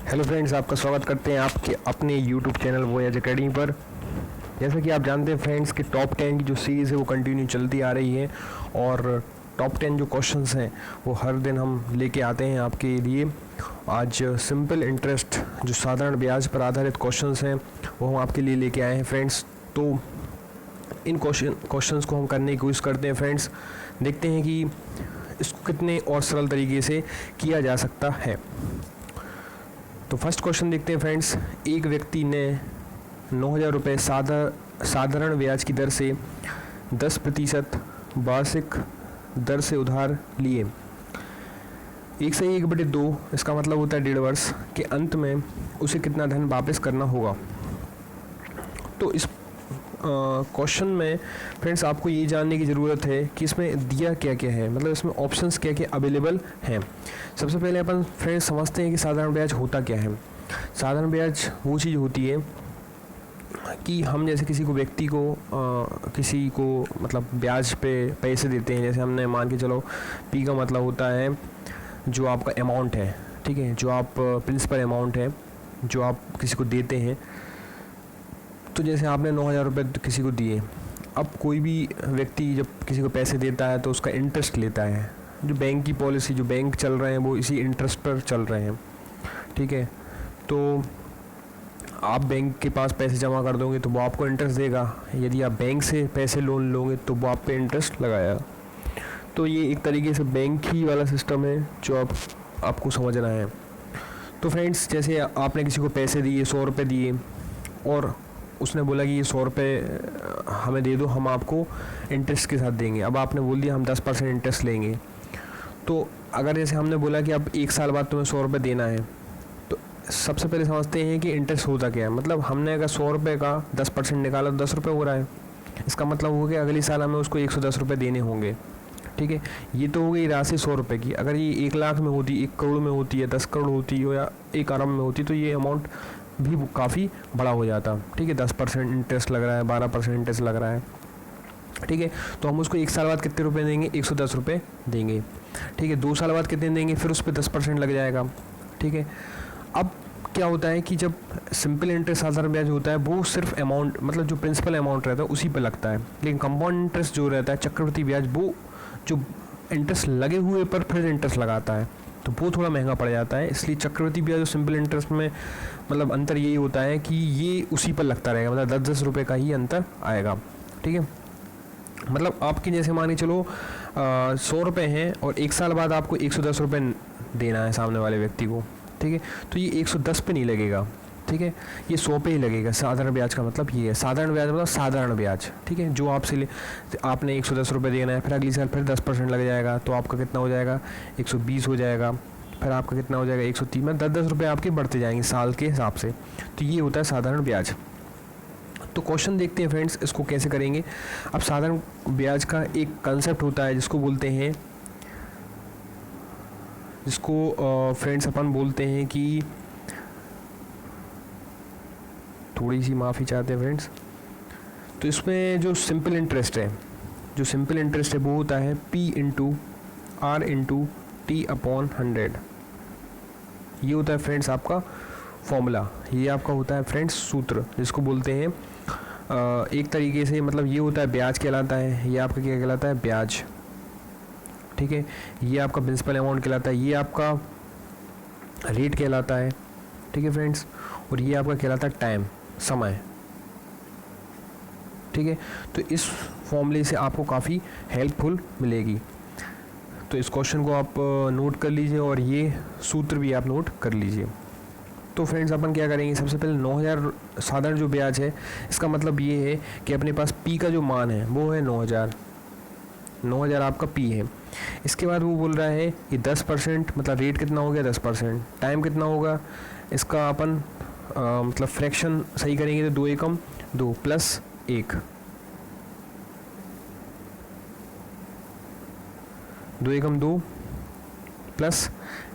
Hello friends, आपका स्वागत करते हैं आपके अपने यूट्यूब चैनल वोयज एकेडमी पर। जैसा कि आप जानते हैं फ्रेंड्स कि टॉप 10 की जो सीरीज़ है वो कंटिन्यू चलती आ रही है और टॉप 10 जो क्वेश्चंस हैं वो हर दिन हम लेके आते हैं आपके लिए। आज सिंपल इंटरेस्ट जो साधारण ब्याज पर आधारित क्वेश्चंस हैं वो हम आपके लिए लेके आए हैं फ्रेंड्स। तो इन क्वेश्चंस को हम करने की कोशिश करते हैं फ्रेंड्स, देखते हैं कि इसको कितने और सरल तरीके से किया जा सकता है। तो फर्स्ट क्वेश्चन देखते हैं फ्रेंड्स। एक व्यक्ति ने 9,000 रुपये साधारण ब्याज की दर से 10% वार्षिक दर से उधार लिए। 1/1/2 इसका मतलब होता है 1.5 वर्ष के अंत में उसे कितना धन वापस करना होगा। तो इस क्वेश्चन में फ्रेंड्स आपको ये जानने की ज़रूरत है कि इसमें दिया क्या क्या है, मतलब इसमें ऑप्शंस क्या क्या अवेलेबल हैं। सबसे पहले अपन फ्रेंड्स समझते हैं कि साधारण ब्याज होता क्या है। साधारण ब्याज वो चीज़ होती है कि हम जैसे किसी को मतलब ब्याज पे पैसे देते हैं। जैसे हमने मान के चलो, पी का मतलब होता है जो आपका अमाउंट है, ठीक है, जो आप प्रिंसिपल अमाउंट है जो आप किसी को देते हैं। तो जैसे आपने 9,000 रुपये किसी को दिए, अब कोई भी व्यक्ति जब किसी को पैसे देता है तो उसका इंटरेस्ट लेता है। जो बैंक की पॉलिसी, जो बैंक चल रहे हैं वो इसी इंटरेस्ट पर चल रहे हैं, ठीक है। तो आप बैंक के पास पैसे जमा कर दोगे तो वो आपको इंटरेस्ट देगा। यदि आप बैंक से पैसे लोन लोगे तो वो आप पे इंटरेस्ट लगाएगा। तो ये एक तरीके से बैंक ही वाला सिस्टम है जो आपको समझना है। तो फ्रेंड्स जैसे आपने किसी को पैसे दिए, 100 रुपये दिए और उसने बोला कि ये 100 रुपये हमें दे दो, हम आपको इंटरेस्ट के साथ देंगे। अब आपने बोल दिया हम 10% इंटरेस्ट लेंगे। तो अगर जैसे हमने बोला कि अब 1 साल बाद तुम्हें 100 रुपये देना है, तो सबसे पहले समझते हैं कि इंटरेस्ट होता क्या है। मतलब हमने अगर 100 रुपये का 10% निकाला तो 10 रुपये हो रहा है। इसका मतलब हो गया अगली साल हमें उसको 110 रुपये देने होंगे, ठीक है। ये तो हो गई राशि 100 रुपये की। अगर ये 1 लाख में होती, 1 करोड़ में होती है, 10 करोड़ होती है या 1 अरब में होती तो ये अमाउंट भी काफ़ी बड़ा हो जाता, ठीक है। 10% इंटरेस्ट लग रहा है, 12% इंटरेस्ट लग रहा है, ठीक है। तो हम उसको 1 साल बाद कितने रुपए देंगे? 110 रुपये देंगे, ठीक है। 2 साल बाद कितने देंगे? फिर उस पर 10% लग जाएगा, ठीक है। अब क्या होता है कि जब सिंपल इंटरेस्ट साधारण ब्याज होता है वो सिर्फ अमाउंट, मतलब जो प्रिंसिपल अमाउंट रहता है उसी पर लगता है। लेकिन कंपाउंड इंटरेस्ट जो रहता है, चक्रवृद्धि ब्याज, वो जो इंटरेस्ट लगे हुए पर फिर इंटरेस्ट लगाता है, तो वो थोड़ा महंगा पड़ जाता है। इसलिए चक्रवृद्धि ब्याज और सिंपल इंटरेस्ट में मतलब अंतर यही होता है कि ये उसी पर लगता रहेगा, मतलब 10-10 रुपये का ही अंतर आएगा, ठीक है। मतलब आपके जैसे मान के चलो 100 रुपये हैं और 1 साल बाद आपको 110 रुपये देना है सामने वाले व्यक्ति को, ठीक है। तो ये 110 पे नहीं लगेगा, ठीक है, ये 100 पे ही लगेगा। साधारण ब्याज का मतलब ये है। साधारण ब्याज मतलब साधारण ब्याज, ठीक है, जो आपसे आपने 110 रुपये देना है, फिर अगली साल फिर 10% लग जाएगा तो आपका कितना हो जाएगा? 120 हो जाएगा। फिर आपका कितना हो जाएगा? 130 में 10-10 रुपये आपके बढ़ते जाएंगे साल के हिसाब से। तो ये होता है साधारण ब्याज। तो क्वेश्चन देखते हैं फ्रेंड्स इसको कैसे करेंगे। अब साधारण ब्याज का एक कंसेप्ट होता है जिसको फ्रेंड्स अपन बोलते हैं कि, थोड़ी सी माफ़ी चाहते हैं फ्रेंड्स। तो इसमें जो सिंपल इंटरेस्ट है वो होता है P/R/T/100। ये होता है फ्रेंड्स आपका फॉर्मूला। ये आपका होता है फ्रेंड्स सूत्र, जिसको बोलते हैं एक तरीके से, मतलब ये होता है ब्याज कहलाता है। ये आपका क्या कहलाता है? ब्याज, ठीक है। ये आपका प्रिंसिपल अमाउंट कहलाता है। ये आपका रेट कहलाता है, ठीक है फ्रेंड्स। और ये आपका कहलाता है टाइम, समय, ठीक है। तो इस फॉर्मूले से आपको काफ़ी हेल्पफुल मिलेगी। तो इस क्वेश्चन को आप नोट कर लीजिए और ये सूत्र भी आप नोट कर लीजिए। तो फ्रेंड्स अपन क्या करेंगे, सबसे पहले 9,000 साधारण जो ब्याज है इसका मतलब ये है कि अपने पास पी का जो मान है वो है 9,000 आपका पी है। इसके बाद वो बोल रहा है कि 10%, मतलब रेट कितना हो गया? 10%। टाइम कितना होगा इसका? अपन मतलब फ्रैक्शन सही करेंगे तो 2 एकम 2 प्लस 1, 2 एकम 2 प्लस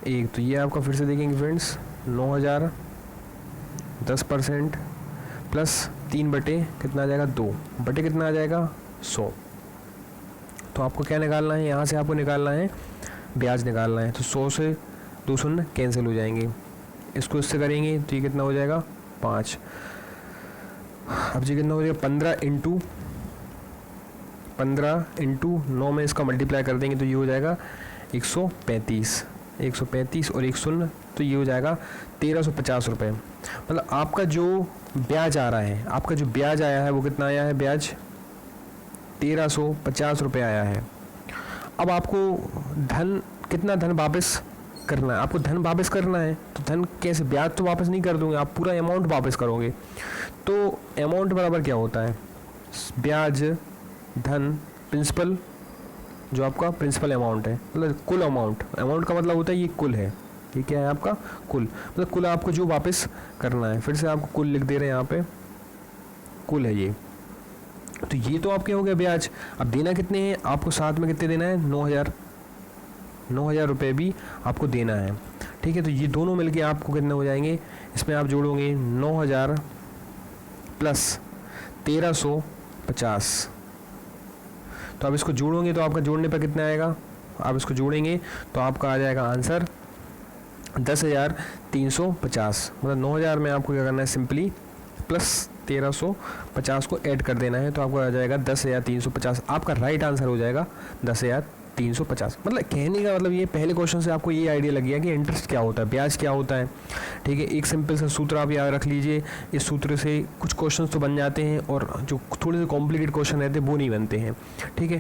1। तो ये आपका फिर से देखेंगे फ्रेंड्स, 9,000 10% प्लस 3 बटे कितना आ जाएगा? 2 बटे कितना आ जाएगा? 100। तो आपको क्या निकालना है? यहाँ से आपको निकालना है ब्याज निकालना है। तो 100 से 2 शून्य कैंसिल हो जाएंगे, इसको इससे करेंगे तो ये कितना हो जाएगा 5। अब ये कितना हो जाएगा 15 इंटू 9 में इसका मल्टीप्लाई कर देंगे तो ये हो जाएगा 135 और 1 शून्य तो ये हो जाएगा 1350 रुपये। मतलब आपका जो ब्याज आ रहा है, आपका जो ब्याज आया है वो कितना आया है, ब्याज 1350 रुपये आया है। अब आपको कितना धन वापस करना है, आपको धन वापस करना है तो धन कैसे, ब्याज तो वापस नहीं कर दूंगे, आप पूरा अमाउंट वापस करोगे। तो अमाउंट बराबर क्या होता है, ब्याज धन प्रिंसिपल, जो आपका प्रिंसिपल अमाउंट है, मतलब कुल अमाउंट का मतलब होता है ये कुल है, ये क्या है आपका कुल, मतलब कुल आपको जो वापस करना है। फिर से आपको कुल लिख दे रहे हैं यहाँ पे, कुल है ये। तो ये तो आपके हो गया ब्याज। अब देना कितने हैं आपको, साथ में कितने देना है, 9,000 रुपये भी आपको देना है। ठीक है, तो ये दोनों मिलके आपको कितने हो जाएंगे, इसमें आप जोड़ोगे 9,000 प्लस 1350। तो आप इसको जोड़ोगे तो आपका जोड़ने पर कितना आएगा, आप इसको जोड़ेंगे तो आपका आ जाएगा आंसर 10,350। मतलब 9,000 में आपको क्या करना है, सिंपली प्लस 1350 को ऐड कर देना है तो आपको आ जाएगा 10,350। आपका राइट आंसर हो जाएगा 10,350। मतलब कहने का मतलब ये पहले क्वेश्चन से आपको ये आइडिया लग गया कि इंटरेस्ट क्या होता है, ब्याज क्या होता है। ठीक है, एक सिंपल सा सूत्र आप याद रख लीजिए, इस सूत्र से कुछ क्वेश्चंस तो बन जाते हैं और जो थोड़े से कॉम्प्लिकेटेड क्वेश्चन रहते हैं वो नहीं बनते हैं। ठीक है,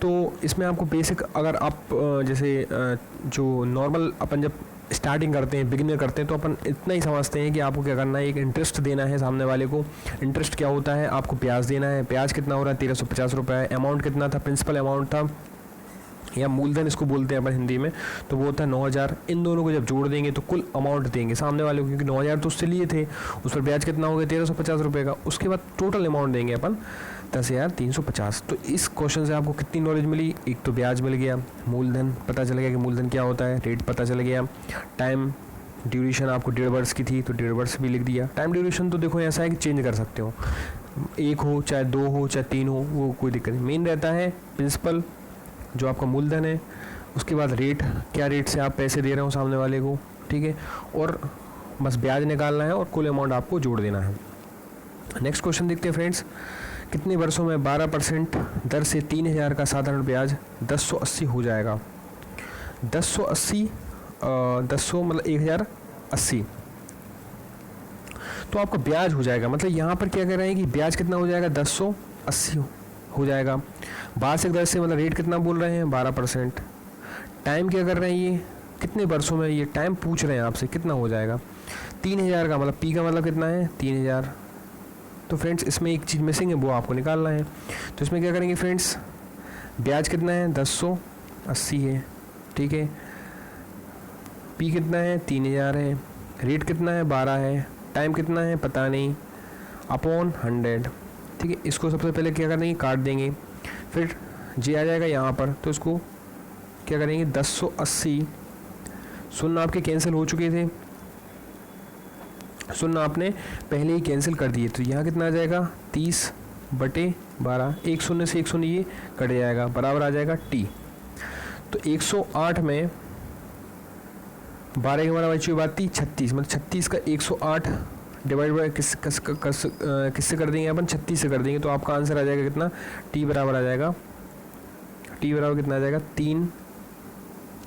तो इसमें आपको बेसिक, अगर आप जैसे जो नॉर्मल अपन जब स्टार्टिंग करते हैं, बिगिनर करते हैं, तो अपन इतना ही समझते हैं कि आपको क्या करना है, एक इंटरेस्ट देना है सामने वाले को। इंटरेस्ट क्या होता है, आपको ब्याज देना है। ब्याज कितना हो रहा है, 1350 रुपये। अमाउंट कितना था, प्रिंसिपल अमाउंट था या मूलधन इसको बोलते हैं अपन हिंदी में, तो वो होता है 9,000। इन दोनों को जब जोड़ देंगे तो कुल अमाउंट देंगे सामने वाले को, क्योंकि 9,000 तो उससे लिए थे, उस पर ब्याज कितना हो गया 1350 रुपये का। उसके बाद टोटल अमाउंट देंगे अपन 10,350। तो इस क्वेश्चन से आपको कितनी नॉलेज मिली, एक तो ब्याज मिल गया, मूलधन पता चल गया कि मूलधन क्या होता है, रेट पता चल गया, टाइम ड्यूरेशन आपको 1.5 वर्ष की थी तो 1.5 वर्ष भी लिख दिया। टाइम ड्यूरेशन तो देखो ऐसा है कि चेंज कर सकते हो, 1 हो चाहे 2 हो चाहे 3 हो, वो कोई दिक्कत नहीं। मेन रहता है प्रिंसिपल जो आपका मूलधन है, उसके बाद रेट, क्या रेट से आप पैसे दे रहे हो सामने वाले को। ठीक है, और बस ब्याज निकालना है और कुल अमाउंट आपको जोड़ देना है। नेक्स्ट क्वेश्चन देखते हैं फ्रेंड्स, कितने वर्षों में 12% दर से 3,000 का साधारण ब्याज 1080 हो जाएगा। 1080 मतलब 1,080 तो आपका ब्याज हो जाएगा। मतलब यहाँ पर क्या कह रहे हैं कि ब्याज कितना हो जाएगा, 1080 हो जाएगा। वार्षिक दर से मतलब रेट कितना बोल रहे हैं, 12%। टाइम क्या कर रहे हैं, ये कितने वर्षों में, ये टाइम पूछ रहे हैं आपसे कितना हो जाएगा। 3,000 का मतलब पी का मतलब कितना है, 3,000। तो फ्रेंड्स इसमें एक चीज़ मिसिंग है, वो आपको निकालना है। तो इसमें क्या करेंगे फ्रेंड्स, ब्याज कितना है 1080 है। ठीक है, पी कितना है 3,000 है, रेट कितना है 12 है, टाइम कितना है पता नहीं, अपॉन 100। ठीक है, इसको सबसे पहले क्या करेंगे, काट देंगे, फिर जे आ जाएगा यहाँ पर, तो इसको क्या करेंगे 1080, शून्य आपके कैंसिल हो चुके थे, शून्य आपने पहले ही कैंसिल कर दिए, तो यहाँ कितना आ जाएगा 30/12। एक शून्य से एक शून्य ये कट जाएगा, बराबर आ जाएगा टी। तो 108 में 12 के बराबर बची बात थी 36, मतलब 36 का 108 डिवाइड बाय किससे कर देंगे अपन, 36 से कर देंगे, तो आपका आंसर आ जाएगा कितना, टी बराबर आ जाएगा, टी बराबर कितना आ जाएगा 3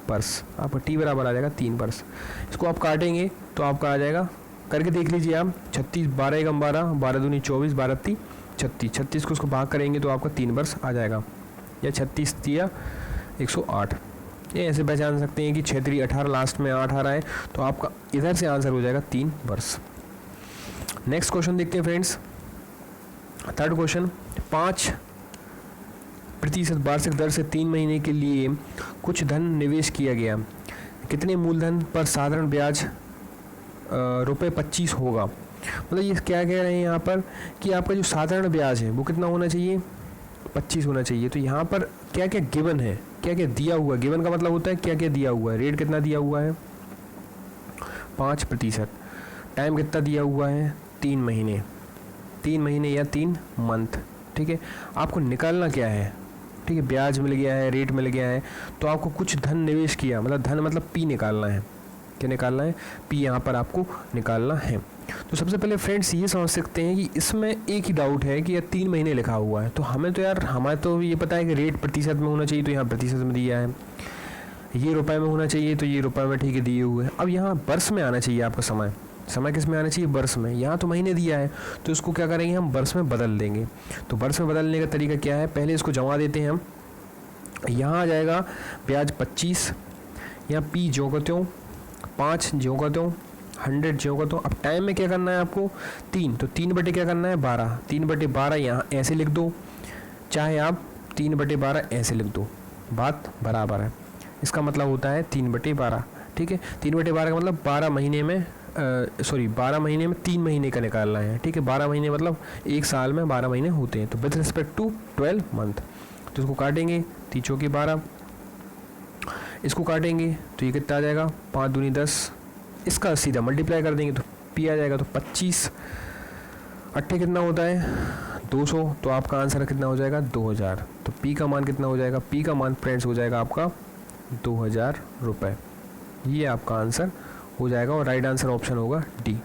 वर्ष। आपका टी बराबर आ जाएगा 3 वर्ष। इसको आप काटेंगे तो आपका आ जाएगा, करके देख लीजिए आप, 36, 12 एकम 12, 12 दूनी 24, 12 ती 36, 36 को उसको भाग करेंगे तो आपका 3 वर्ष आ जाएगा, या 36 दिया 108। ये ऐसे पहचान सकते हैं कि 6 3 18, लास्ट में 8 आ रहा है, तो आपका इधर से आंसर हो जाएगा 3 वर्ष। नेक्स्ट क्वेश्चन देखते हैं फ्रेंड्स, थर्ड क्वेश्चन, 5% वार्षिक दर से 3 महीने के लिए कुछ धन निवेश किया गया, कितने मूलधन पर साधारण ब्याज ₹25 होगा। मतलब ये क्या कह रहे हैं यहाँ पर कि आपका जो साधारण ब्याज है वो कितना होना चाहिए, 25 होना चाहिए। तो यहाँ पर क्या क्या गिवन है, क्या क्या दिया हुआ है, गिवन का मतलब होता है क्या क्या दिया हुआ है। रेट कितना दिया हुआ है 5%, टाइम कितना दिया हुआ है 3 महीने, 3 महीने या 3 मंथ। ठीक है, आपको निकालना क्या है, ठीक है, ब्याज मिल गया है, रेट मिल गया है, तो आपको कुछ धन निवेश किया, मतलब धन मतलब पी निकालना है, क्या निकालना है, पी यहाँ पर आपको निकालना है। तो सबसे पहले फ्रेंड्स ये समझ सकते हैं कि इसमें एक ही डाउट है कि यार 3 महीने लिखा हुआ है, तो हमें तो यार हमारे तो ये पता है कि रेट प्रतिशत में होना चाहिए, तो यहाँ प्रतिशत में दिया है, ये रुपए में होना चाहिए तो ये रुपए में ठीक है दिए हुए हैं। अब यहाँ वर्ष में आना चाहिए आपका समय किस में आना चाहिए, वर्ष में। यहाँ तो महीने दिया है तो इसको क्या करेंगे हम वर्ष में बदल देंगे। तो वर्ष में बदलने का तरीका क्या है, पहले इसको जमा देते हैं हम। यहाँ आ जाएगा ब्याज 25, यहाँ पी ज्यों का त्यों, 5 ज्यों का त्यों, 100 ज्यों का त्यों। अब टाइम में क्या करना है आपको 3, तो 3 बटे क्या करना है 12, 3 बटे 12 यहाँ ऐसे लिख दो, चाहे आप 3 बटे 12 ऐसे लिख दो, बात बराबर है। इसका मतलब होता है 3 बटे 12, ठीक है। 3 बटे 12 का मतलब 12 महीने में 12 महीने में 3 महीने का निकालना है, ठीक है। 12 महीने मतलब एक साल में 12 महीने होते हैं, तो विथ रिस्पेक्ट टू 12 मंथ। तो इसको काटेंगे, 3 चौके 12, इसको काटेंगे तो ये कितना आ जाएगा 5 दूनी 10, इसका सीधा मल्टीप्लाई कर देंगे तो पी आ जाएगा, तो 25 अट्ठे कितना होता है 200, तो आपका आंसर कितना हो जाएगा 2000। तो पी का मान कितना हो जाएगा, पी का मान फ्रेंड्स हो जाएगा आपका 2000 रुपये। ये आपका आंसर हो जाएगा और राइट आंसर ऑप्शन होगा डी,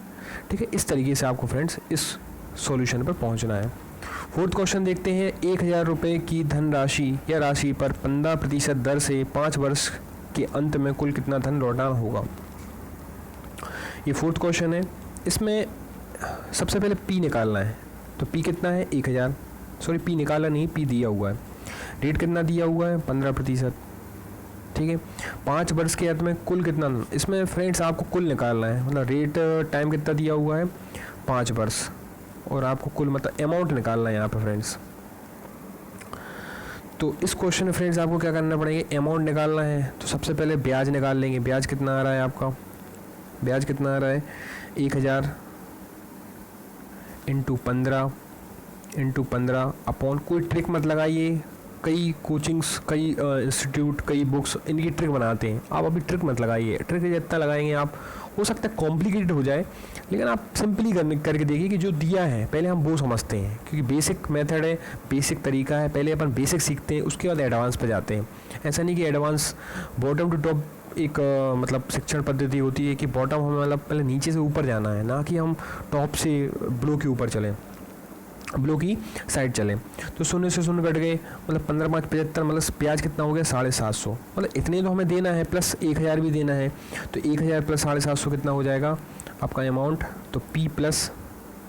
ठीक है। इस तरीके से आपको फ्रेंड्स इस सॉल्यूशन पर पहुंचना है। फोर्थ क्वेश्चन देखते हैं, 1000 रुपये की धनराशि या राशि पर 15% दर से 5 वर्ष के अंत में कुल कितना धन लौटाना होगा। ये फोर्थ क्वेश्चन है। इसमें सबसे पहले पी निकालना है, तो पी कितना है 1000, सॉरी पी निकाला नहीं, पी दिया हुआ है। रेट कितना दिया हुआ है 15%, ठीक है। 5 वर्ष के अंत में कुल कितना, इसमें फ्रेंड्स आपको कुल निकालना है, मतलब रेट टाइम कितना दिया हुआ है 5 वर्ष, और आपको कुल मतलब अमाउंट निकालना है यहाँ पे फ्रेंड्स। तो इस क्वेश्चन में फ्रेंड्स आपको क्या करना पड़ेगा, अमाउंट निकालना है। तो सबसे पहले ब्याज निकाल लेंगे। ब्याज कितना आ रहा है आपका, ब्याज कितना आ रहा है 1000 इंटू 15 अपॉन, कोई ट्रिक मत लगाइए, कई कोचिंग्स, कई इंस्टीट्यूट, कई बुक्स इनकी ट्रिक बनाते हैं, आप अभी ट्रिक मत लगाइए। ट्रिक जितना लगाएंगे आप, हो सकता है कॉम्प्लिकेटेड हो जाए, लेकिन आप सिंपली करके देखिए कि जो दिया है पहले हम वो समझते हैं, क्योंकि बेसिक मेथड है, बेसिक तरीका है, पहले अपन बेसिक सीखते हैं, उसके बाद एडवांस पे जाते हैं। ऐसा नहीं कि एडवांस बॉटम टू टॉप एक मतलब शिक्षण पद्धति होती है कि बॉटम हमें मतलब पहले नीचे से ऊपर जाना है, ना कि हम टॉप से ब्लो के ऊपर चलें, ब्लो की साइड चलें। तो 0 से 0 कट गए, मतलब 15 5 75, मतलब ब्याज कितना हो गया 750, मतलब इतने तो हमें देना है, प्लस 1000 भी देना है। तो 1000 प्लस 750 कितना हो जाएगा आपका अमाउंट। तो पी प्लस,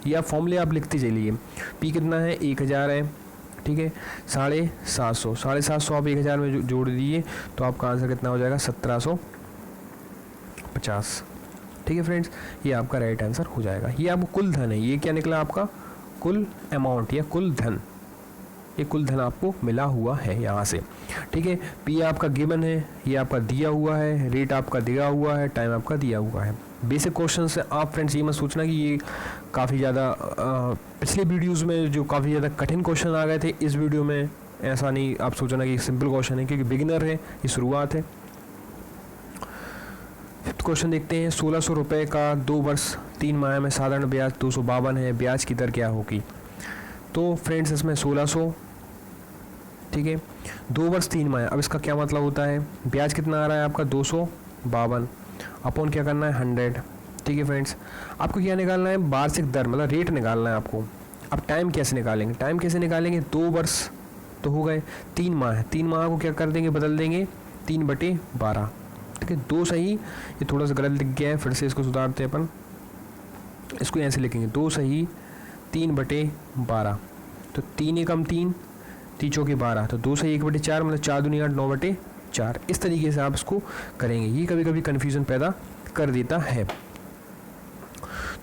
या फॉर्मूले आप लिखते चलिए, पी कितना है 1000 है, ठीक है। 750, 750 आप 1000 में जोड़ दीजिए तो आपका आंसर कितना हो जाएगा 1750, ठीक है फ्रेंड्स। ये आपका राइट आंसर हो जाएगा। ये आपको कुल धन है, ये क्या निकला आपका कुल अमाउंट या कुल धन, ये कुल धन आपको मिला हुआ है यहाँ से, ठीक है। पी आपका गिवन है, ये आपका दिया हुआ है, रेट आपका दिया हुआ है, टाइम आपका दिया हुआ है। बेसिक क्वेश्चन से आप फ्रेंड्स ये मत सोचना कि ये काफ़ी ज़्यादा पिछले वीडियोज़ में जो काफ़ी ज़्यादा कठिन क्वेश्चन आ गए थे, इस वीडियो में ऐसा नहीं आप सोचना कि सिंपल क्वेश्चन है, क्योंकि बिगिनर है, ये शुरुआत है। फिफ्थ क्वेश्चन देखते हैं, 1600 रुपये का 2 वर्ष 3 माह में साधारण ब्याज 252 है, ब्याज की दर क्या होगी। तो फ्रेंड्स इसमें 1600, ठीक है, 2 वर्ष 3 माह, अब इसका क्या मतलब होता है, ब्याज कितना आ रहा है आपका 252 अपॉन क्या करना है 100, ठीक है फ्रेंड्स। आपको क्या निकालना है वार्षिक दर, मतलब रेट निकालना है आपको। अब टाइम कैसे निकालेंगे, टाइम कैसे निकालेंगे, 2 वर्ष तो हो गए, 3 माह, 3 माह को क्या कर देंगे बदल देंगे 3/12, ठीक है। 2 सही, ये थोड़ा सा गलत लिख गया है, फिर से इसको सुधारते हैं अपन, इसको ऐसे लिखेंगे 2 सही 3/12, तो 3 एकम 3, 3 चौके 12, तो 2 सही 1/4, मतलब 4 दूनी 8, 9/4। इस तरीके से आप इसको करेंगे, ये कभी कभी कन्फ्यूज़न पैदा कर देता है।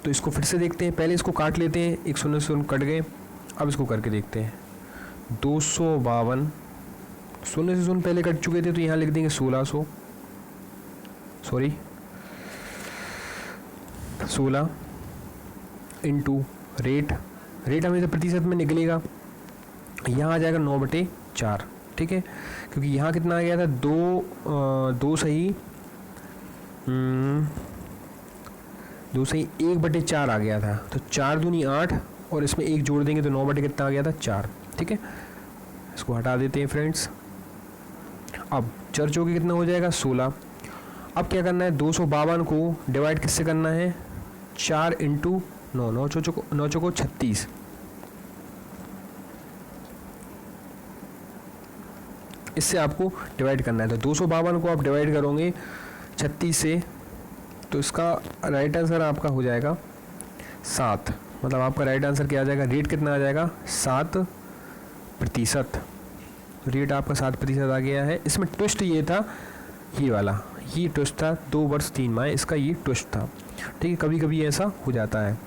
तो इसको फिर से देखते हैं, पहले इसको काट लेते हैं, 1 0 से 0 कट गए, अब इसको करके देखते हैं 252, 0 से 0 पहले कट चुके थे, तो यहाँ लिख देंगे 1600, सॉरी 16 इंटू रेट, रेट हमें तो प्रतिशत में निकलेगा, यहाँ आ जाएगा 9/4, ठीक है। क्योंकि यहाँ कितना आ गया था 2 सही 1/4 आ गया था, तो 4 दूनी 8 और इसमें 1 जोड़ देंगे तो 9 कितना आ गया था 4, ठीक है। इसको हटा देते हैं फ्रेंड्स। अब 4 चौके कितना हो जाएगा 16, अब क्या करना है, 252 को डिवाइड किससे करना है, 4 इंटू 9, 9 चौको 36, इससे आपको डिवाइड करना है। तो 252 को आप डिवाइड करोगे 36 से, तो इसका राइट आंसर आपका हो जाएगा 7। मतलब आपका राइट आंसर क्या आ जाएगा, रेट कितना आ जाएगा, 7%। रेट आपका 7% आ गया है। इसमें ट्विस्ट ये था, ये वाला, ये ट्विस्ट था 2 वर्ष 3 माह, इसका ये ट्विस्ट था। ठीक है, कभी कभी ऐसा हो जाता है।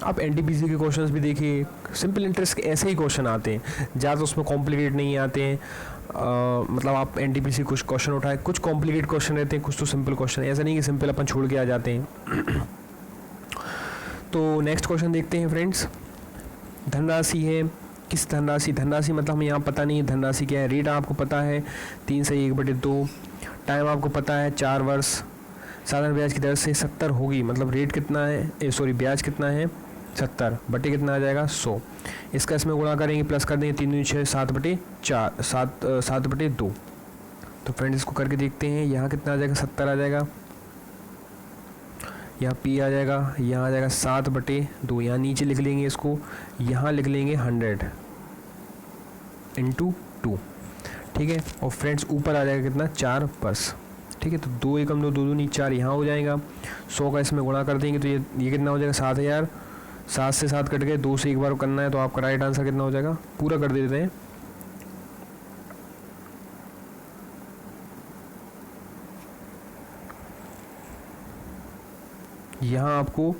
आप एनटीपीसी के क्वेश्चंस भी देखिए, सिंपल इंटरेस्ट के ऐसे ही क्वेश्चन आते हैं, ज़्यादा उसमें कॉम्प्लिकेट नहीं आते हैं। मतलब आप एनटीपीसी कुछ क्वेश्चन उठाए, कुछ कॉम्प्लिकेट क्वेश्चन रहते हैं, कुछ तो सिंपल क्वेश्चन, ऐसा नहीं कि सिंपल अपन छोड़ के आ जाते हैं। तो नेक्स्ट क्वेश्चन देखते हैं फ्रेंड्स। धनराशि है, किस धनराशि, धनराशि मतलब हमें यहाँ पता नहीं है धनराशि क्या है। रेट आपको पता है 3 से 1/2, टाइम आपको पता है 4 वर्ष, साधारण ब्याज की दर से 70 होगी, मतलब रेट कितना है, सॉरी ब्याज कितना है 70 बटे कितना आ जाएगा 100। इसका इसमें गुणा करेंगे, प्लस कर देंगे 3 दूनी 6, 7/4, 7/2। तो फ्रेंड्स इसको करके देखते हैं, यहाँ कितना आ जाएगा 70 आ जाएगा, यहाँ P आ जाएगा, यहाँ आ जाएगा 7/2, यहाँ नीचे लिख लेंगे इसको, यहाँ लिख लेंगे 100 इंटू 2। ठीक है, और फ्रेंड्स ऊपर आ जाएगा कितना 4 वर्ष। ठीक है, तो 2 एकम 2, 2 दूनी 4 यहाँ हो जाएगा, 100 का इसमें गुणा कर देंगे तो ये कितना हो जाएगा 7000। 7 से 7 कट गए, 2 से एक बार करना है, तो आपका राइट आंसर कितना हो जाएगा, पूरा कर देते हैं। यहाँ आपको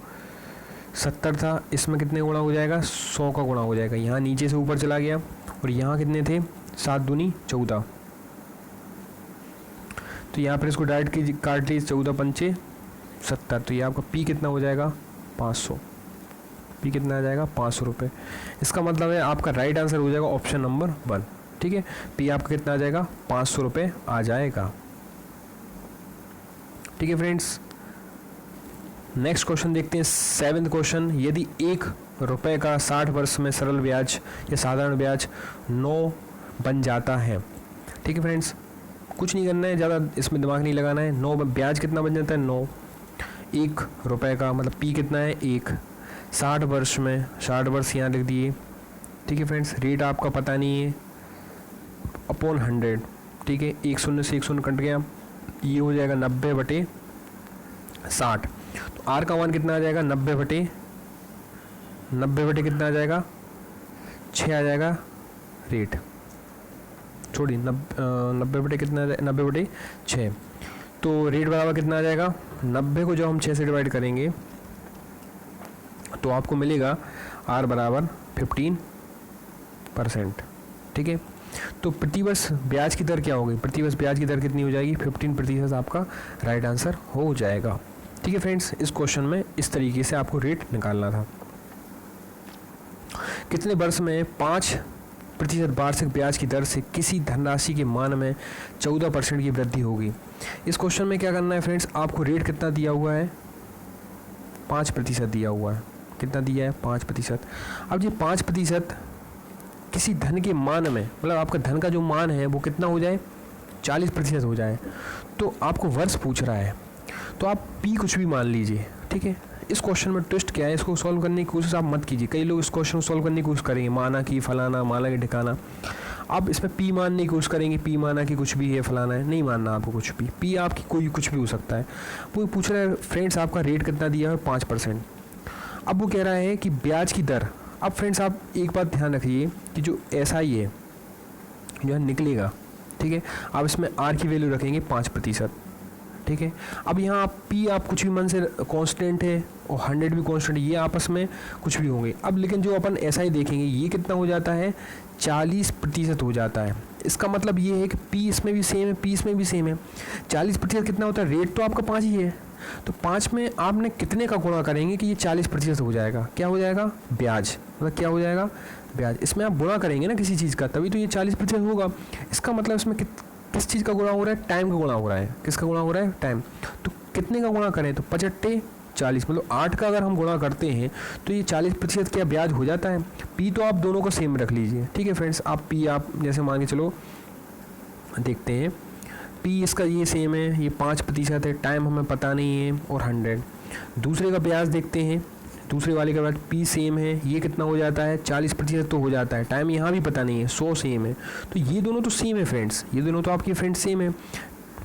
70 था, इसमें कितने गुणा हो जाएगा, 100 का गुणा हो जाएगा, यहाँ नीचे से ऊपर चला गया। और यहाँ कितने थे, 7 दूनी 14, तो यहाँ पर इसको डायरेक्ट की काट ली, 14 पंचे 70, तो ये आपका P कितना हो जाएगा 500। P कितना आ जाएगा 500 रुपये। इसका मतलब है आपका राइट आंसर हो जाएगा ऑप्शन नंबर 1। ठीक है, P आपका कितना आ जाएगा 500 रुपये आ जाएगा। ठीक है फ्रेंड्स, नेक्स्ट क्वेश्चन देखते हैं, 7th क्वेश्चन। यदि 1 रुपये का 60 वर्ष में सरल ब्याज या साधारण ब्याज 9 बन जाता है। ठीक है फ्रेंड्स, कुछ नहीं करना है, ज़्यादा इसमें दिमाग नहीं लगाना है। 9 ब्याज कितना बन जाता है 9, 1 रुपये का मतलब P कितना है 1, 60 वर्ष में 60 वर्ष यहाँ लिख दिए। ठीक है फ्रेंड्स, रेट आपका पता नहीं है, अपॉन 100। ठीक है, 1 शून्य से 1 शून्य कट गया, ये हो जाएगा 90/60। तो R का मान कितना आ जाएगा 90/90 कितना आ जाएगा 6 आ जाएगा रेट, छोड़िए 90 कितना 90/6। तो रेट बराबर कितना आ जाएगा, 90 को जब हम 6 से डिवाइड करेंगे तो आपको मिलेगा R बराबर 15%। ठीक है, तो प्रतिवर्ष ब्याज की दर क्या होगी, प्रतिवर्ष ब्याज की दर कितनी हो जाएगी, 15% आपका राइट आंसर हो जाएगा। ठीक है फ्रेंड्स, इस क्वेश्चन में इस तरीके से आपको रेट निकालना था। कितने वर्ष में 5% वार्षिक ब्याज की दर से किसी धनराशि के मान में 14% की वृद्धि होगी। इस क्वेश्चन में क्या करना है फ्रेंड्स, आपको रेट कितना दिया हुआ है 5% दिया हुआ है। कितना दिया है 5%। अब ये 5% किसी धन के मान में, मतलब आपका धन का जो मान है वो कितना हो जाए 40% हो जाए, तो आपको वर्ष पूछ रहा है, तो आप P कुछ भी मान लीजिए। ठीक है, इस क्वेश्चन में ट्विस्ट क्या है, इसको सॉल्व करने की कोशिश आप मत कीजिए। कई लोग इस क्वेश्चन को सॉल्व करने की कोशिश करेंगे, माना कि फलाना, माना कि ठिकाना। आप इसमें P मानने की कोशिश करेंगे, P माना कि कुछ भी है, फलाना है, नहीं मानना आपको कुछ भी। P आपकी कोई कुछ भी हो सकता है। वो पूछ रहा है फ्रेंड्स आपका रेट कितना दिया है 5%। अब वो कह रहा है कि ब्याज की दर। अब फ्रेंड्स आप एक बात ध्यान रखिए कि जो SI है जो है निकलेगा, ठीक है, आप इसमें R की वैल्यू रखेंगे 5%। ठीक है, अब यहाँ आप P आप कुछ भी मन से कांस्टेंट है और 100 भी कांस्टेंट, ये आपस में कुछ भी होंगे। अब लेकिन जो अपन SI देखेंगे ये कितना हो जाता है 40% हो जाता है। इसका मतलब ये है कि P इसमें भी सेम है, P इसमें भी सेम है। 40% कितना होता है, रेट तो आपका 5 ही है, तो 5 में आपने कितने का गुणा करेंगे कि ये 40% हो जाएगा, क्या हो जाएगा ब्याज, मतलब क्या हो जाएगा ब्याज। इसमें आप गुणा करेंगे ना किसी चीज़ का, तभी तो ये 40% होगा। इसका मतलब इसमें किस चीज़ का गुणा हो रहा है, टाइम का गुणा हो रहा है। किसका गुणा हो रहा है, टाइम। तो कितने का गुणा करें, तो 55 40, मतलब 8 का अगर हम गुणा करते हैं तो ये 40% क्या ब्याज हो जाता है। P तो आप दोनों को सेम रख लीजिए। ठीक है फ्रेंड्स, आप P आप जैसे मान के चलो देखते हैं पी इसका ये सेम है, ये 5% है, टाइम हमें पता नहीं है, और 100। दूसरे का ब्याज देखते हैं, दूसरे वाले का ब्याज पी सेम है, ये कितना हो जाता है 40% तो हो जाता है, टाइम यहाँ भी पता नहीं है, 100 सेम है, तो ये दोनों तो सेम है फ्रेंड्स, ये दोनों तो आपके फ्रेंड्स सेम है।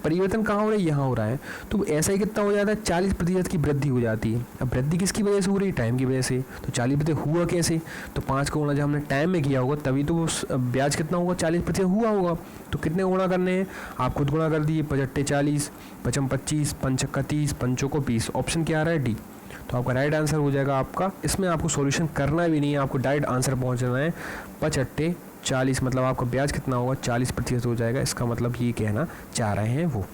परिवर्तन कहाँ हो रहा है, यहाँ हो रहा है, तो ऐसा ही कितना हो जाता है 40% की वृद्धि हो जाती है। अब वृद्धि किसकी वजह से हो रही है, टाइम की वजह से। तो 40% हुआ कैसे, तो 5 का गुणा जब हमने टाइम में किया होगा तभी तो वो ब्याज कितना होगा 40% हुआ होगा। तो कितने गुणा करने हैं, आप खुद गुणा कर दीजिए, 55 40, 55 25, 5 30, 5 20। ऑप्शन क्या आ रहा है, डी। तो आपका राइट आंसर हो जाएगा आपका, इसमें आपको सॉल्यूशन करना भी नहीं है, आपको डायरेक्ट आंसर पहुंचना है 55 40, मतलब आपका ब्याज कितना होगा 40% हो जाएगा। इसका मतलब ये कहना चाह रहे हैं वो।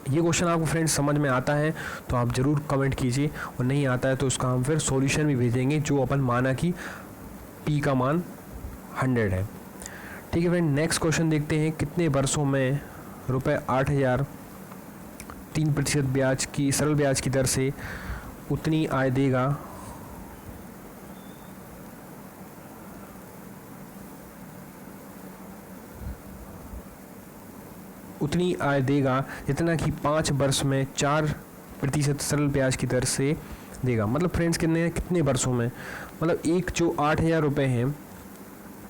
ये क्वेश्चन आपको फ्रेंड्स समझ में आता है तो आप ज़रूर कमेंट कीजिए, और नहीं आता है तो उसका हम फिर सॉल्यूशन भी भेजेंगे, जो अपन माना कि पी का मान 100 है। ठीक है फ्रेंड, नेक्स्ट क्वेश्चन देखते हैं। कितने वर्षों में ₹8,000 3% ब्याज की सरल ब्याज की दर से उतनी आय देगा जितना कि 5 वर्ष में 4% सरल ब्याज की दर से देगा। मतलब फ्रेंड्स कितने वर्षों में, मतलब एक जो 8,000 रुपये हैं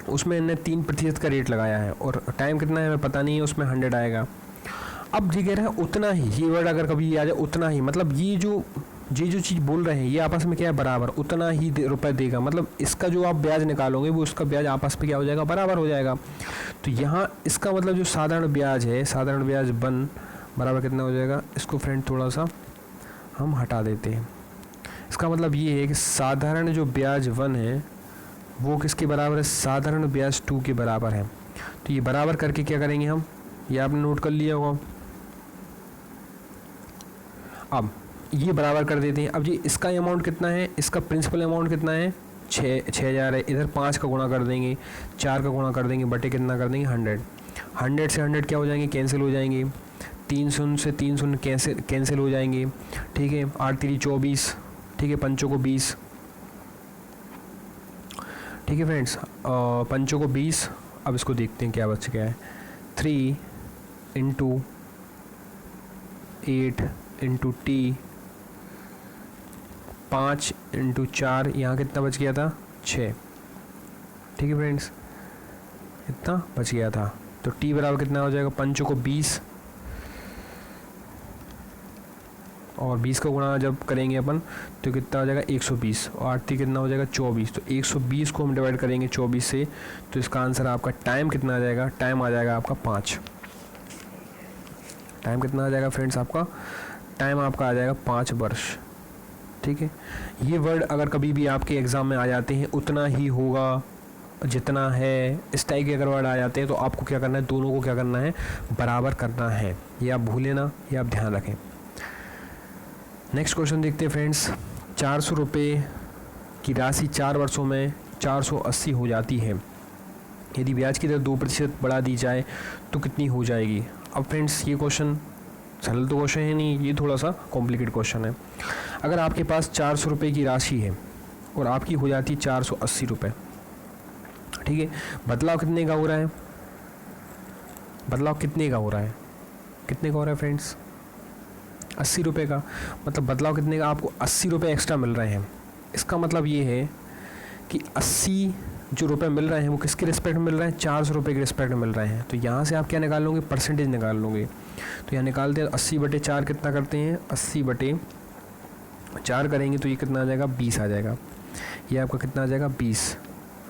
उसमें इन्हें 3% का रेट लगाया है, और टाइम कितना है हमें पता नहीं है, उसमें 100 आएगा। अब ये कह रहा है उतना ही, ये वर्ड अगर कभी आ जाए उतना ही, मतलब ये जो चीज़ बोल रहे हैं ये आपस में क्या है, बराबर, उतना ही रुपए देगा। मतलब इसका जो आप ब्याज निकालोगे वो उसका ब्याज आपस में क्या हो जाएगा, बराबर हो जाएगा। तो यहाँ इसका मतलब जो साधारण ब्याज है, साधारण ब्याज 1 बराबर कितना हो जाएगा, इसको फ्रेंड थोड़ा सा हम हटा देते हैं। इसका मतलब ये है कि साधारण जो ब्याज 1 है वो किसके बराबर है, साधारण ब्याज 2 के बराबर है। तो ये बराबर करके क्या करेंगे हम, ये आपने नोट कर लिया होगा। अब ये बराबर कर देते हैं। अब ये इसका अमाउंट कितना है, इसका प्रिंसिपल अमाउंट कितना है 6,000 है। इधर 5 का गुणा कर देंगे, 4 का गुणा कर देंगे, बटे कितना कर देंगे 100। 100 से 100 क्या हो जाएंगे, कैंसिल हो जाएंगे। 3 शून्य से 3 शून्य कैंसिल हो जाएंगे। ठीक है, 8 3 24, ठीक है, 5 को 20, ठीक है फ्रेंड्स, 5 को 20। अब इसको देखते हैं क्या बच गया है, 3 × 8 × t, 5 × 4, यहाँ कितना बच गया था 6। ठीक है फ्रेंड्स, इतना बच गया था। तो t बराबर कितना हो जाएगा, 5 को 20 और 20 का गुणा जब करेंगे अपन तो कितना हो जाएगा 120, और 8 कितना हो जाएगा 24। तो 120 को हम डिवाइड करेंगे 24 से, तो इसका आंसर आपका टाइम कितना आ जाएगा, टाइम आ जाएगा आपका 5। टाइम कितना आ जाएगा फ्रेंड्स आपका, टाइम आपका आ जाएगा 5 वर्ष। ठीक है, ये वर्ड अगर कभी भी आपके एग्ज़ाम में आ जाते हैं, उतना ही होगा जितना है, इस टाइप के अगर वर्ड आ जाते हैं तो आपको क्या करना है, दोनों को क्या करना है, बराबर करना है। ये आप भूलें ना, ये आप ध्यान रखें। नेक्स्ट क्वेश्चन देखते हैं फ्रेंड्स। 400 रुपये की राशि 4 वर्षों में 480 हो जाती है। यदि ब्याज की दर 2% बढ़ा दी जाए तो कितनी हो जाएगी। अब फ्रेंड्स ये क्वेश्चन सरल तो क्वेश्चन है नहीं, ये थोड़ा सा कॉम्प्लिकेट क्वेश्चन है। अगर आपके पास 400 रुपये की राशि है और आपकी हो जाती है 480 रुपये, ठीक है, बदलाव कितने का हो रहा है, बदलाव कितने का हो रहा है, कितने का हो रहा है फ्रेंड्स, 80 रुपये का। मतलब बदलाव कितने का, आपको 80 रुपये एक्स्ट्रा मिल रहे हैं। इसका मतलब ये है कि 80 जो रुपये मिल रहे हैं वो किसके रिस्पेक्ट में मिल रहे हैं, 400 रुपये के रिस्पेक्ट में मिल रहे हैं। तो यहाँ से आप क्या निकाल लोगे, परसेंटेज निकाल लोगे। तो यहाँ निकालते हैं 80/4 कितना करते हैं, 80/4 करेंगे तो ये कितना आ जाएगा, 20 आ जाएगा। ये आपका कितना आ जाएगा,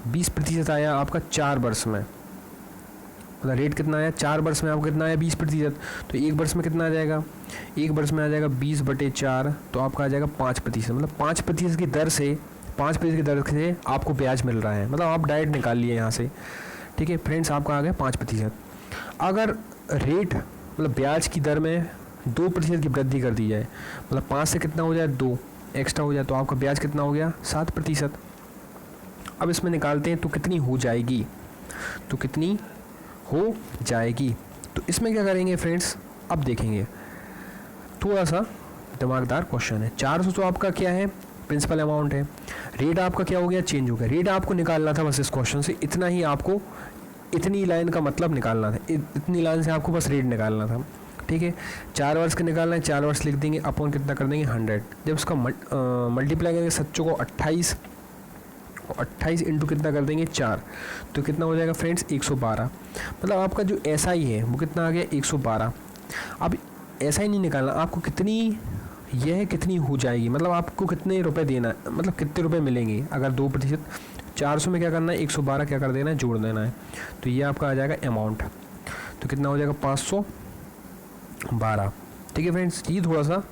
20% आया आपका 4 वर्ष में। मतलब रेट कितना आया, 4 वर्ष में आपको कितना आया, 20%। तो 1 वर्ष में कितना आ जाएगा, 1 वर्ष में आ जाएगा 20/4, तो आपका आ जाएगा 5%। मतलब 5% की दर से, 5% की दर से आपको ब्याज मिल रहा है। मतलब आप डायरेक्ट निकाल लिए यहाँ से। ठीक है फ्रेंड्स, आपका आ गया 5%। अगर रेट मतलब ब्याज की दर में 2% की वृद्धि कर दी जाए, मतलब 5 से कितना हो जाए, 2 एक्स्ट्रा हो जाए, तो आपका ब्याज कितना हो गया, 7%। अब इसमें निकालते हैं तो कितनी हो जाएगी, तो कितनी हो जाएगी। तो इसमें क्या करेंगे फ्रेंड्स, अब देखेंगे, थोड़ा सा दिमागदार क्वेश्चन है। 400 तो आपका क्या है, प्रिंसिपल अमाउंट है। रेट आपका क्या हो गया, चेंज हो गया। रेट आपको निकालना था बस इस क्वेश्चन से, इतना ही आपको इतनी लाइन का मतलब निकालना था, इतनी लाइन से आपको बस रेट निकालना था, ठीक है। 4 वर्ष का निकालना है, 4 वर्ष लिख देंगे, अपॉन कितना कर देंगे 100। जब उसका मल्टीप्लाई करेंगे सच्चों को 28 इंटू कितना कर देंगे 4, तो कितना हो जाएगा फ्रेंड्स 112। मतलब आपका जो SI है वो कितना आ गया 112। अब ऐसा ही नहीं निकालना, आपको कितनी यह कितनी हो जाएगी, मतलब आपको कितने रुपए देना, मतलब कितने रुपए मिलेंगे अगर 2%। 400 में क्या करना है 112 क्या कर देना है जोड़ देना है, तो ये आपका आ जाएगा अमाउंट। तो कितना हो जाएगा 512। ठीक है फ्रेंड्स, ये थोड़ा सा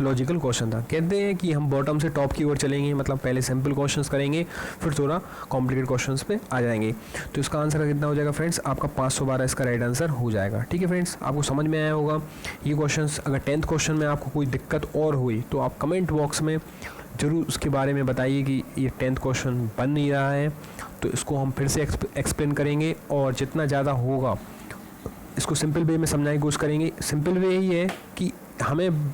लॉजिकल क्वेश्चन था। कहते हैं कि हम बॉटम से टॉप की ओर चलेंगे, मतलब पहले सिंपल क्वेश्चंस करेंगे फिर थोड़ा कॉम्प्लिकेटेड क्वेश्चंस पे आ जाएंगे। तो इसका आंसर कितना हो जाएगा फ्रेंड्स, आपका 512 इसका राइट आंसर हो जाएगा। ठीक है फ्रेंड्स, आपको समझ में आया होगा ये क्वेश्चंस। अगर 10th क्वेश्चन में आपको कोई दिक्कत और हुई तो आप कमेंट बॉक्स में ज़रूर उसके बारे में बताइए कि ये 10th क्वेश्चन बन नहीं रहा है, तो इसको हम फिर से एक्सप्लेन करेंगे और जितना ज़्यादा होगा इसको सिंपल वे में समझाने की कोशिश करेंगे। सिंपल वे ही है कि हमें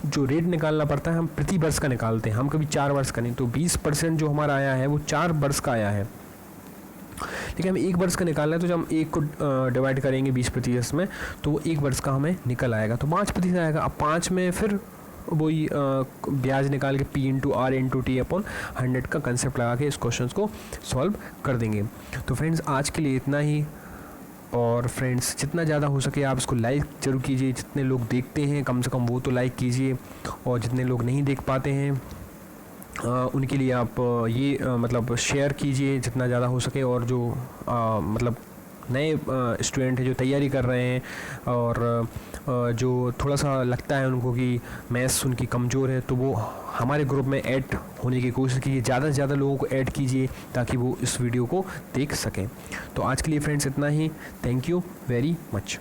जो रेट निकालना पड़ता है हम प्रति वर्ष का निकालते हैं, हम कभी 4 वर्ष का नहीं। तो 20% जो हमारा आया है वो 4 वर्ष का आया है, ठीक है। हमें 1 वर्ष का निकालना है, तो जब हम 1 को डिवाइड करेंगे 20% में तो वो 1 वर्ष का हमें निकल आएगा, तो 5% आएगा। अब 5 में फिर वही ब्याज निकाल के P into R into T upon 100 का कंसेप्ट लगा के इस क्वेश्चन को सॉल्व कर देंगे। तो फ्रेंड्स आज के लिए इतना ही, और फ्रेंड्स जितना ज़्यादा हो सके आप इसको लाइक ज़रूर कीजिए। जितने लोग देखते हैं कम से कम वो तो लाइक कीजिए, और जितने लोग नहीं देख पाते हैं उनके लिए आप ये मतलब शेयर कीजिए जितना ज़्यादा हो सके। और जो मतलब नए स्टूडेंट हैं जो तैयारी कर रहे हैं और जो थोड़ा सा लगता है उनको कि मैथ्स उनकी कमज़ोर है, तो वो हमारे ग्रुप में ऐड होने की कोशिश कीजिए। ज़्यादा से ज़्यादा लोगों को ऐड कीजिए ताकि वो इस वीडियो को देख सकें। तो आज के लिए फ्रेंड्स इतना ही। Thank you very much.